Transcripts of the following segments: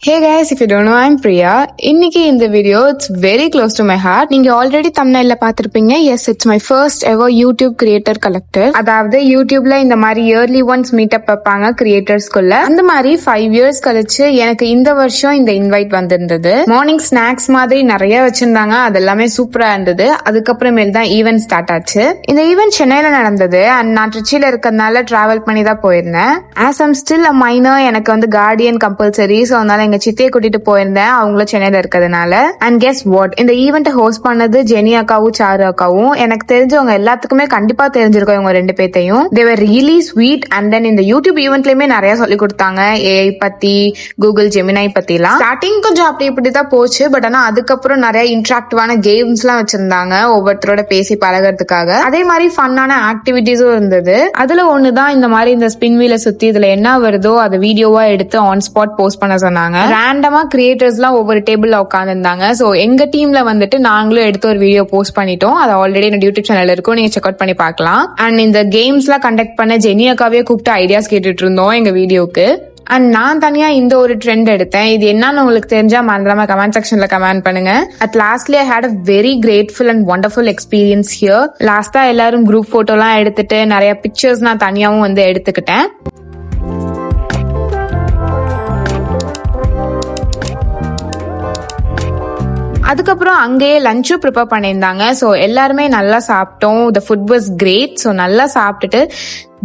Hey guys, if you don't know, I'm Priya. இன்னைக்கு இந்த video it's very close to my heart. நீங்க already thumbnailல பார்த்திருப்பீங்க. Yes, it's my first ever YouTube creator collector. அதாவது YouTubeல இந்த மாதிரி yearly once meetup வைப்பாங்க கிரியேட்டர்ஸ்குள்ள. அந்த மாதிரி 5 years கழிச்சு எனக்கு இந்த வருஷம் இந்த இன்வைட் வந்திருந்தது. மார்னிங் ஸ்நாக்ஸ் மாதிரி நிறைய வச்சிருந்தாங்க. அதெல்லாமே சூப்பரா இருந்தது. அதுக்கப்புறமேல் தான் ஈவென்ட் ஸ்டார்ட் ஆச்சு. இந்த ஈவென்ட் சென்னையில நடந்தது அண்ட் நான் ட்ரிச்சில இருக்கிறதுனால டிராவல் பண்ணி தான் போயிருந்தேன். As I'm still a minor, எனக்கு வந்து கார்டியன் கம்பல்சரி. ஸோ அதனால எங்க சித்தியை கூட்டிட்டு போயிருந்தேன், அவங்களும் சென்னையில இருக்கிறதுனால. அண்ட் கெஸ் வாட், இந்த ஈவெண்ட் ஹோஸ்ட் பண்ணது ஜெனி அக்காவும் சாரு அக்காவும். எனக்கு தெரிஞ்சவங்க எல்லாத்துக்குமே கண்டிப்பா தெரிஞ்சிருக்கும் இவங்க ரெண்டு பேர்த்தையும். They were really sweet. And then இந்த யூடியூப் ஈவெண்ட்லயுமே நிறைய சொல்லி கொடுத்தாங்க, ஏஐ பத்தி, கூகுள் ஜெமினை பத்தி எல்லாம். ஸ்டார்டிங் கொஞ்சம் அப்படி இப்படிதான் போச்சு. பட் ஆனா அதுக்கப்புறம் நிறைய இன்ட்ராக்டிவான கேம்ஸ் எல்லாம் வச்சிருந்தாங்க ஒவ்வொருத்தரோட பேசி பழகிறதுக்காக. அதே மாதிரி ஃபன்னான ஆக்டிவிட்டிஸும் இருந்தது. அதுல ஒண்ணுதான் இந்த மாதிரி இந்த ஸ்பின் வீல சுத்தி இதுல என்ன வருதோ அதை வீடியோவா எடுத்து ஆன் ஸ்பாட் போஸ்ட் பண்ண சொன்னாங்க. ரேண்டமா கிரியேட்டர்ஸ் எல்லாம் ஒவ்வொரு டேபிள்ல உட்கார்ந்து இருந்தாங்க. சோ எங்க டீம்ல வந்துட்டு நாங்களும் எடுத்து ஒரு வீடியோ போஸ்ட் பண்ணிட்டோம். அது ஆல்ரெடி என்னோட யூடியூப் சேனல் இருக்கும், நீங்க செக் அவுட் பண்ணி பார்க்கலாம். அண்ட் இந்த கேம்ஸ் எல்லாம் கண்டக்ட் பண்ண ஜெனி அக்காவே கூப்பிட்டு ஐடியாஸ் கேட்டுட்டு இருந்தோம் எங்க வீடியோக்கு. அண்ட் நான் தனியா இந்த ஒரு ட்ரெண்ட் எடுத்தேன். இது என்னன்னு உங்களுக்கு தெரிஞ்சா மறந்துடாம கமெண்ட் செக்ஷன்ல கமெண்ட் பண்ணுங்க. At lastly I had a very grateful and wonderful experience here. லாஸ்டா எல்லாரும் குரூப் போட்டோ எல்லாம் எடுத்துட்டு நிறைய பிக்சர்ஸ் நான் தனியாவும் வந்து எடுத்துக்கிட்டேன். அதுக்கப்புறம் அங்கேயே லஞ்சும் ப்ரிப்பேர் பண்ணியிருந்தாங்க. ஸோ எல்லாருமே நல்லா சாப்பிட்டோம். The food was great. So நல்லா சாப்பிட்டுட்டு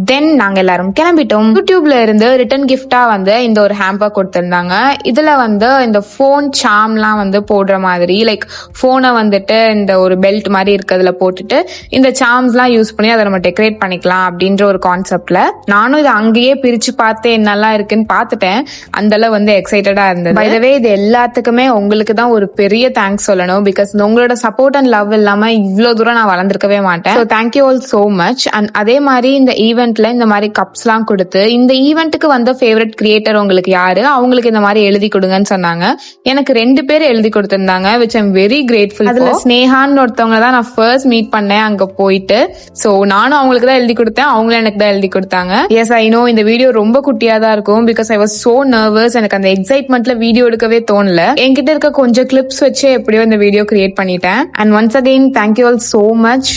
தென் நாங்க எல்லாரும் கிளம்பிட்டோம். யூடியூப்ல இருந்து ரிட்டர்ன் கிஃப்டா வந்து இந்த ஒரு ஹேம்பர் கொடுத்திருந்தாங்க. இதுல வந்து இந்த போன் சாம்லாம் வந்து போடுற மாதிரி, லைக் போனை வந்துட்டு இந்த ஒரு பெல்ட் மாதிரி இருக்கிறதுல போட்டுட்டு இந்த சாம்ஸ் எல்லாம் யூஸ் பண்ணி அதை நம்ம டெக்கரேட் பண்ணிக்கலாம் அப்படின்ற ஒரு கான்செப்ட்ல நானும் இதை அங்கேயே பிரிச்சு பார்த்து என்னெல்லாம் இருக்குன்னு பார்த்துட்டேன். அந்த அளவு வந்து எக்ஸைட்டடா இருந்தது. பை த வே, இது எல்லாத்துக்குமே உங்களுக்கு தான் ஒரு பெரிய தேங்க்ஸ் சொல்லணும். பிகாஸ் உங்களோட சப்போர்ட் அண்ட் லவ் இல்லாம இவ்வளவு தூரம் நான் வளர்ந்துருக்கவே மாட்டேன். So thank you all so much. And அதே மாதிரி இந்த ஈவென்ட்ல இந்த மாதிரி கப்ஸ் எல்லாம் கொடுத்து இந்த ஈவென்ட்டுக்கு வந்த ஃபேவரட் கிரியேட்டர் உங்களுக்கு யாரு, அவங்களுக்கு இந்த மாதிரி எழுதி கொடுங்கன்னு சொன்னாங்க. எனக்கு 2 பேர் எழுதி கொடுத்திருந்தாங்க, which I'm very grateful. அதுல ஸ்னேகான்னு ஒருத்தவங்க தான் நான் ஃபர்ஸ்ட் மீட் பண்ணேன் அங்க போயிட்டு. சோ நானும் அவங்களுக்கு தான் எழுதி கொடுத்தேன், அவங்களும் எனக்கு தான் எழுதி கொடுத்தாங்க. எஸ், ஐ நோ இந்த வீடியோ ரொம்ப குட்டியா தான் இருக்கும். Because I was so nervous. எனக்கு அந்த எக்ஸைட்மெண்ட்ல வீடியோ எடுக்கவே தோணல. என்கிட்ட இருக்க கொஞ்சம் கிளிப்ஸ் வச்சு எப்படியோ இந்த வீடியோ கிரியேட் பண்ணிட்டேன். And once again thank you all so much.